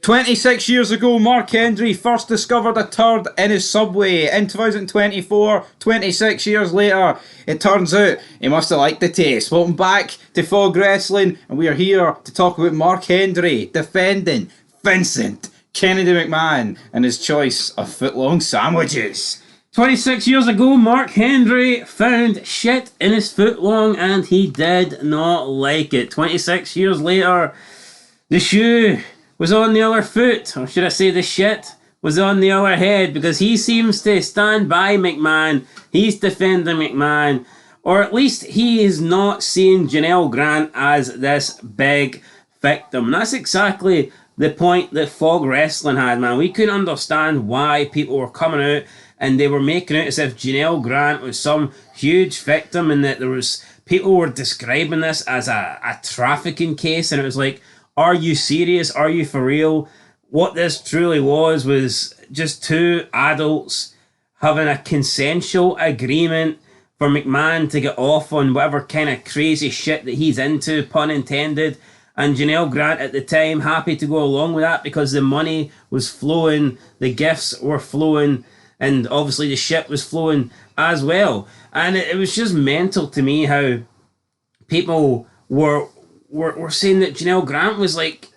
26 years ago, Mark Hendry first discovered a turd in his Subway. In 2024, 26 years later, it turns out he must have liked the taste. Welcome back to Fog Wrestling, and we are here to talk about Mark Hendry defending Vincent Kennedy McMahon and his choice of footlong sandwiches. 26 years ago, Mark Hendry found shit in his footlong and he did not like it. 26 years later, the shoe was on the other foot, or should I say the shit was on the other head, because he seems to stand by McMahon. He's defending McMahon, or at least he is not seeing Janelle Grant as this big victim. That's exactly the point that Fog Wrestling had, man. We couldn't understand why people were coming out and they were making it as if Janelle Grant was some huge victim, and that there was people were describing this as a trafficking case, and it was like, are you serious? Are you for real? What this truly was just two adults having a consensual agreement for McMahon to get off on whatever kind of crazy shit that he's into, pun intended. And Janelle Grant at the time happy to go along with that because the money was flowing, the gifts were flowing, and obviously the shit was flowing as well. And it was just mental to me how people were saying that Janelle Grant was like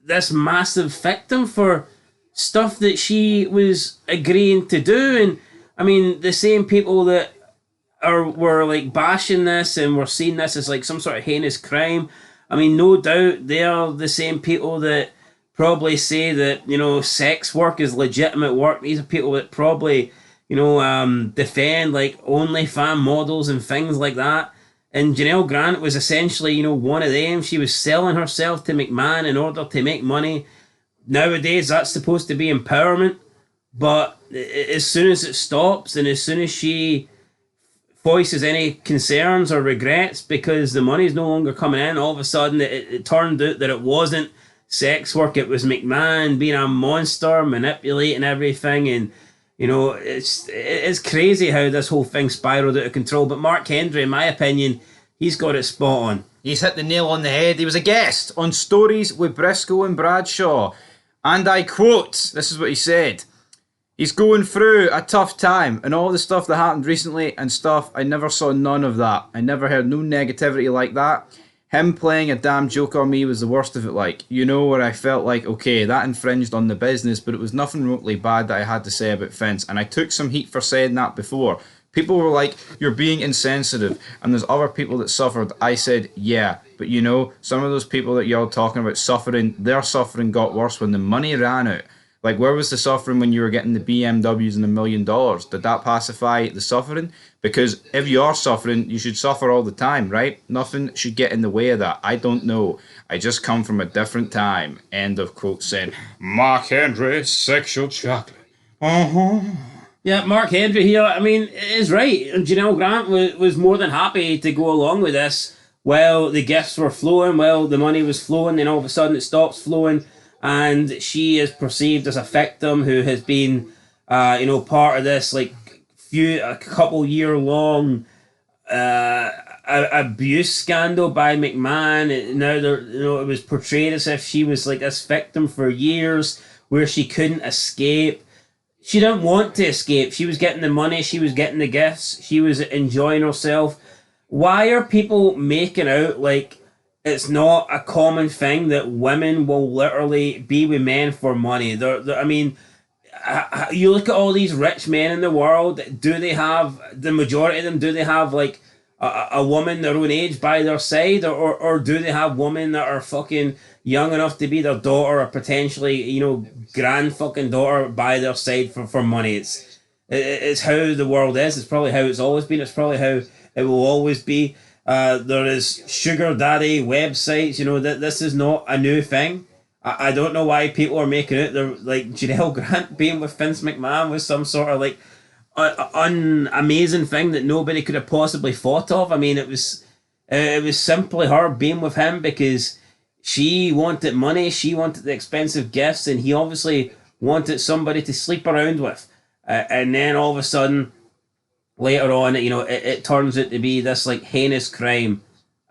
this massive victim for stuff that she was agreeing to do. And I mean, the same people that were like bashing this and were seeing this as like some sort of heinous crime, I mean, no doubt they are the same people that probably say that, you know, sex work is legitimate work. These are people that probably, you know, defend like OnlyFans models and things like that. And Janelle Grant was essentially, you know, one of them. She was selling herself to McMahon in order to make money. Nowadays, that's supposed to be empowerment. But as soon as it stops and as soon as she voices any concerns or regrets because the money's no longer coming in, all of a sudden it turned out that it wasn't sex work. It was McMahon being a monster, manipulating everything. And you know, it's crazy how this whole thing spiraled out of control. But Mark Hendry, in my opinion, he's got it spot on. He's hit the nail on the head. He was a guest on Stories with Briscoe and Bradshaw. And I quote, this is what he said. He's going through a tough time, and all the stuff that happened recently and stuff, I never saw none of that. I never heard no negativity like that. Him playing a damn joke on me was the worst of it, like, you know, where I felt like, okay, that infringed on the business, but it was nothing remotely bad that I had to say about Vince, and I took some heat for saying that before. People were like, you're being insensitive, and there's other people that suffered. I said, yeah, but you know, some of those people that y'all talking about suffering, their suffering got worse when the money ran out. Like, where was the suffering when you were getting the BMWs and $1 million? Did that pacify the suffering? Because if you are suffering, you should suffer all the time, right? Nothing should get in the way of that. I don't know. I just come from a different time. End of quote said Mark Hendry, sexual chocolate. Yeah, Mark Hendry here, I mean, is right. Janelle Grant was more than happy to go along with this. Well, the gifts were flowing, well, the money was flowing, then all of a sudden it stops flowing. And she is perceived as a victim who has been, you know, part of this like a couple year long abuse scandal by McMahon. Now you know, it was portrayed as if she was like this victim for years, where she couldn't escape. She didn't want to escape. She was getting the money. She was getting the gifts. She was enjoying herself. Why are people making out like it's not a common thing that women will literally be with men for money? I mean, you look at all these rich men in the world, do they have, the majority of them, do they have like a woman their own age by their side? Or do they have women that are fucking young enough to be their daughter or potentially, you know, grand fucking daughter by their side for money? It's how the world is. It's probably how it's always been. It's probably how it will always be. There is sugar daddy websites, you know, that this is not a new thing. I don't know why people are making it. They're like Janelle Grant being with Vince McMahon was some sort of like amazing thing that nobody could have possibly thought of. I mean, it was simply her being with him because she wanted money, she wanted the expensive gifts, and he obviously wanted somebody to sleep around with. And then all of a sudden, later on, you know, it turns out to be this like heinous crime.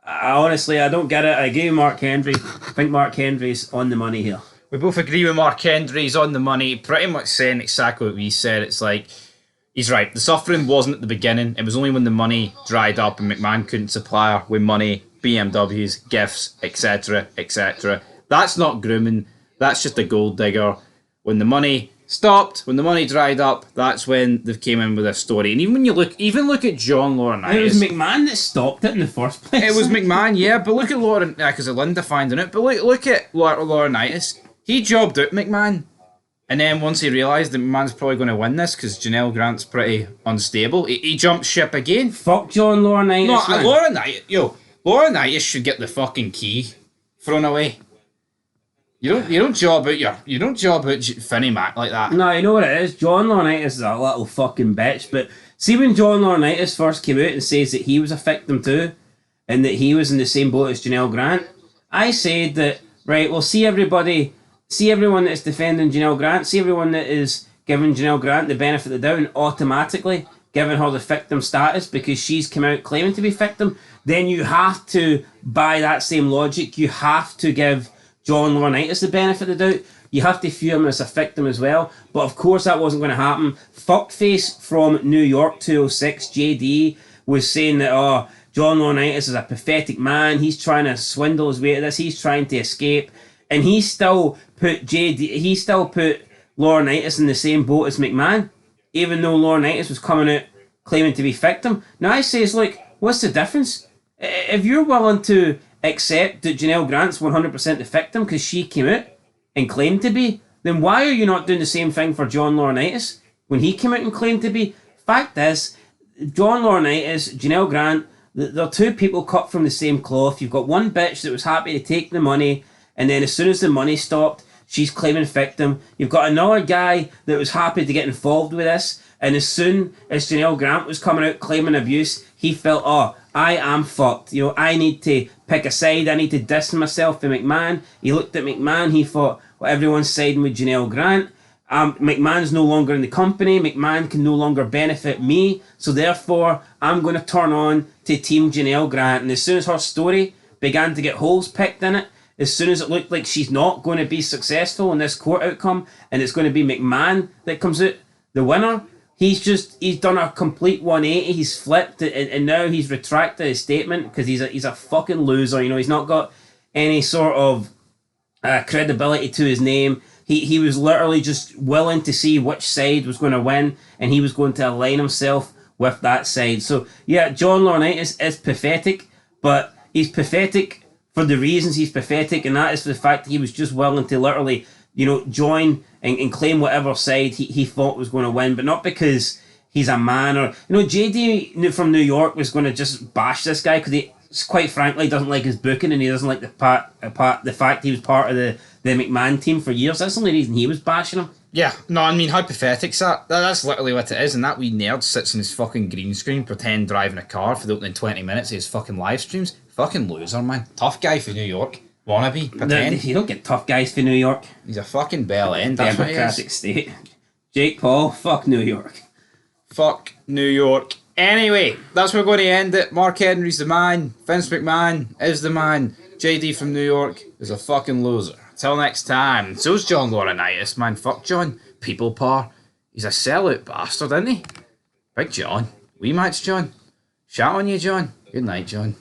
I honestly don't get it. I agree with Mark Hendry. I think Mark Hendry's on the money here. we both agree with Mark Hendry. He's on the money, pretty much saying exactly what we said. It's like, he's right. The suffering wasn't at the beginning. It was only when the money dried up and McMahon couldn't supply her with money, BMWs, gifts, etc., etc. That's not grooming. That's just a gold digger. When the money stopped, when the money dried up, that's when they came in with a story. And even when you look at John Laurinaitis. It was McMahon that stopped it in the first place. It was McMahon, yeah, but look at Lauren, because of Linda finding it. But look at Laurinaitis. He jobbed out McMahon. And then once he realised that McMahon's probably going to win this because Janelle Grant's pretty unstable, he jumped ship again. Fuck John Laurinaitis. No, Laurinaitis should get the fucking key thrown away. You don't job out Finney Mac like that. No, you know what it is? John Laurinaitis is a little fucking bitch. But see, when John Laurinaitis first came out and says that he was a victim too, and that he was in the same boat as Janelle Grant, I said that, right, well, see everyone that is defending Janelle Grant, see everyone that is giving Janelle Grant the benefit of the doubt and automatically giving her the victim status because she's come out claiming to be victim, then you have to, by that same logic, you have to give John Laurinaitis the benefit of the doubt. You have to view him as a victim as well. But of course that wasn't going to happen. Fuckface from New York 206, JD, was saying that, John Laurinaitis is a pathetic man. He's trying to swindle his way to this. He's trying to escape. And he still put Laurinaitis in the same boat as McMahon, even though Laurinaitis was coming out claiming to be victim. Now I say, look, what's the difference? If you're willing to accept that Janelle Grant's 100% the victim because she came out and claimed to be, then why are you not doing the same thing for John Laurinaitis when he came out and claimed to be? Fact is, John Laurinaitis, Janelle Grant, they're two people cut from the same cloth. You've got one bitch that was happy to take the money, and then as soon as the money stopped, she's claiming victim. You've got another guy that was happy to get involved with this, and as soon as Janelle Grant was coming out claiming abuse, he felt, I am fucked. I need to pick a side. I need to distance myself from McMahon. He looked at McMahon. He thought, well, everyone's siding with Janelle Grant. McMahon's no longer in the company. McMahon can no longer benefit me. So therefore, I'm going to turn on to Team Janelle Grant. And as soon as her story began to get holes picked in it, as soon as it looked like she's not going to be successful in this court outcome, and it's going to be McMahon that comes out the winner, he's done a complete 180. He's flipped it, and now he's retracted his statement because he's a fucking loser. He's not got any sort of credibility to his name. He was literally just willing to see which side was going to win, and he was going to align himself with that side. So yeah, John Laurinaitis is pathetic, but he's pathetic for the reasons he's pathetic, and that is for the fact that he was just willing to literally, join and claim whatever side he thought was going to win, but not because he's a man or, JD from New York was going to just bash this guy because he, quite frankly, doesn't like his booking and he doesn't like the fact he was part of the McMahon team for years. That's the only reason he was bashing him. Yeah, no, I mean, how pathetic's that? That's literally what it is, and that wee nerd sits in his fucking green screen, pretend driving a car for the opening 20 minutes of his fucking live streams. Fucking loser, man. Tough guy for New York. Wannabe, pretend. You don't get tough guys for New York. He's a fucking bell end. Democratic state. Jake Paul, fuck New York. Fuck New York. Anyway, that's where we're going to end it. Mark Henry's the man. Vince McMahon is the man. JD from New York is a fucking loser. Till next time. So's John Laurinaitis, man. Fuck John. People par. He's a sellout bastard, isn't he? Big John. Wee match, John. Shout on you, John. Good night, John.